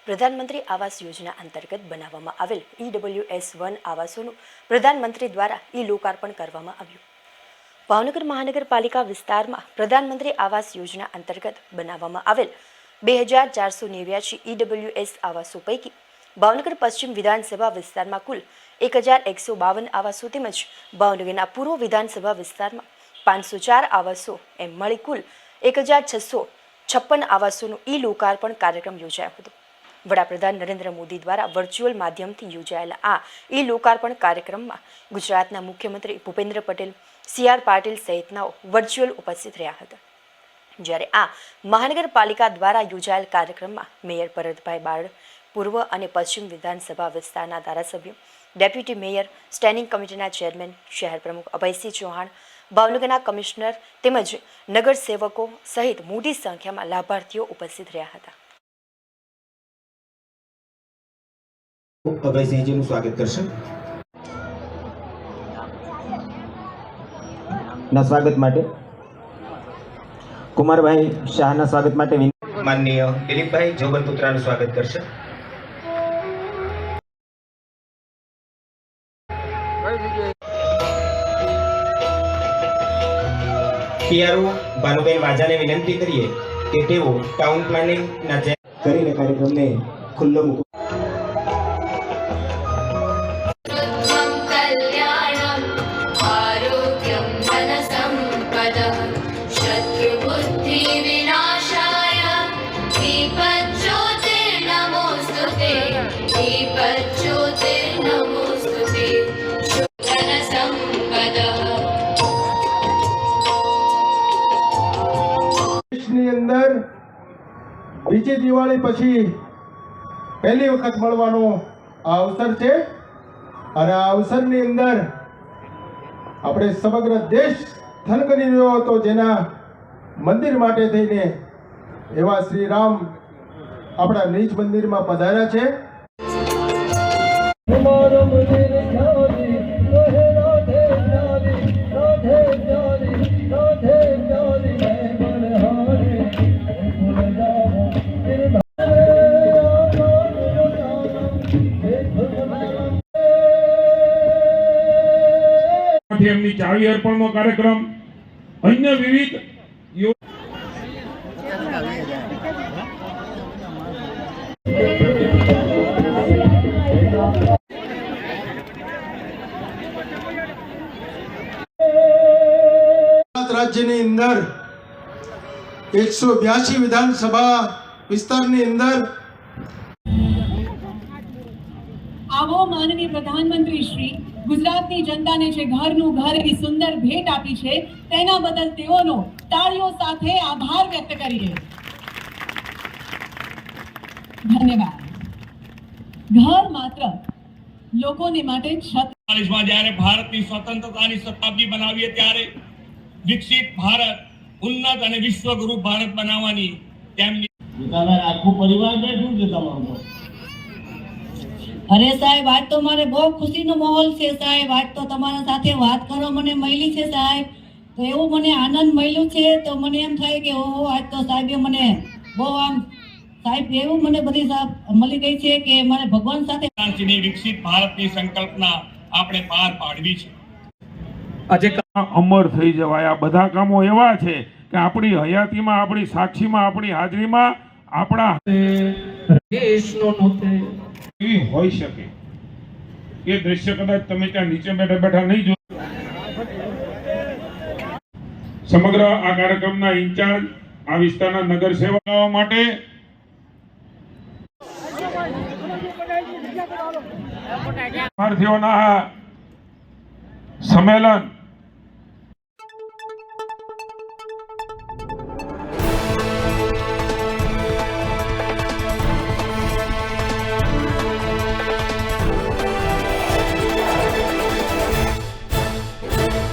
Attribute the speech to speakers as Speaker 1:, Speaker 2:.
Speaker 1: પ્રધાનમંત્રી આવાસ યોજના અંતર્ગત બનાવવામાં આવેલ EWS1 આવાસોનું પ્રધાનમંત્રી દ્વારા લોકાર્પણ કરવામાં આવ્યું. ભાવનગર મહાનગરપાલિકા વિસ્તારમાં પ્રધાનમંત્રી આવાસ યોજના અંતર્ગત બનાવવામાં આવેલ 2489 EWS આવાસો પૈકી ભાવનગર પશ્ચિમ વિધાનસભા વિસ્તારમાં કુલ 1152 આવાસો તેમજ ભાવનગરના પૂર્વ વિધાનસભા વિસ્તારમાં 504 આવાસો એમ મળી કુલ 1656 આવાસોનું લોકાર્પણ કાર્યક્રમ યોજાયો હતો. વડાપ્રધાન નરેન્દ્ર મોદી દ્વારા વર્ચ્યુઅલ માધ્યમથી યોજાયેલા આ લોકાર્પણ કાર્યક્રમમાં ગુજરાતના મુખ્યમંત્રી ભૂપેન્દ્ર પટેલ, CR પાટીલ સહિતનાઓ વર્ચ્યુઅલ ઉપસ્થિત રહ્યા હતા. જ્યારે આ મહાનગરપાલિકા દ્વારા યોજાયેલ કાર્યક્રમમાં મેયર ભરતભાઈ બારડ, પૂર્વ અને પશ્ચિમ વિધાનસભા વિસ્તારના ધારાસભ્યો, ડેપ્યુટી મેયર, સ્ટેન્ડિંગ કમિટીના ચેરમેન, શહેર પ્રમુખ અભયસિંહ ચૌહાણ, ભાવનગરના કમિશનર તેમજ નગરસેવકો સહિત મોટી સંખ્યામાં લાભાર્થીઓ ઉપસ્થિત રહ્યા હતા.
Speaker 2: અભયસિંહજીનું સ્વાગત કરશે. ના સ્વાગત માટે કુમારભાઈ શાહના સ્વાગત માટે માનનીય દિલીપભાઈ જોબનપુત્રાનું સ્વાગત કરશે. PRO ભાનુબેન વાજાને વિનંતી કરીએ કે તેઓ ટાઉન પ્લાનિંગના કરીને કાર્યક્રમને ખુલ્લો મૂકો.
Speaker 3: અંદર બીજી દિવાળી પછી પહેલી વખત મળવાનો આ અવસર છે અને આ અવસરની અંદર આપણે સમગ્ર દેશ થનગની રહ્યો હતો જેના મંદિર માટે થઈને એવા શ્રી રામ આપણા નિજ મંદિરમાં પધાર્યા છે.
Speaker 4: એમની ચાવી અર્પણનો કાર્યક્રમ, અન્ય વિવિધ
Speaker 3: રાજ્યની અંદર 182 વિધાનસભા વિસ્તારની અંદર
Speaker 5: આવો માનનીય પ્રધાનમંત્રી શ્રી ગુજરાતની જનતાને જે ઘરનું ઘર એવી સુંદર ભેટ આપી છે તેના બદલ તેઓનો તાળીઓ સાથે આભાર વ્યક્ત કરીએ. ધન્યવાદ. ઘર માત્ર લોકોને માટે છત.
Speaker 4: જ્યારે ભારતની સ્વતંત્રતાની શતાબ્દી બનાવીએ ત્યારે વિકસિત ભારત, ઉન્નત અને વિશ્વગુરુ ભારત બનાવવાની તેમની
Speaker 6: આખું પરિવાર બેઠું છે તમારું.
Speaker 5: અરે સાહેબ, આજ તો મારે બહુ ખુશીનો માહોલ છે સાહેબ. આજ તો તમારા સાથે વાત કરવા મને મળી છે સાહેબ, તો એવું મને આનંદ મળ્યું છે. તો મને એમ થાય કે ઓહો, આજ તો સાહેબે મને બહુ આમ સાહેબ એવું મને બધી મળી ગઈ છે કે મને ભગવાન સાથે
Speaker 4: વિકસિત ભારતની સંકલ્પના આપણે પાર પાડવી છે.
Speaker 7: આજે અમર થઈ જવાય. આ બધા કામો એવા છે કે આપણી હયાતીમાં, આપણી સાક્ષીમાં, આપણી હાજરીમાં આપણા
Speaker 6: દેશનો નોતે
Speaker 7: એવી હોઈ શકે. એ દ્રશ્ય કદાચ તમે ત્યાં નીચે બેઠા બેઠા નહીં જો. સમગ્ર આ કાર્યક્રમના ઇન્ચાર્જ, આ વિસ્તારના નગર સેવકો માટે લાભાર્થીઓના સંમેલન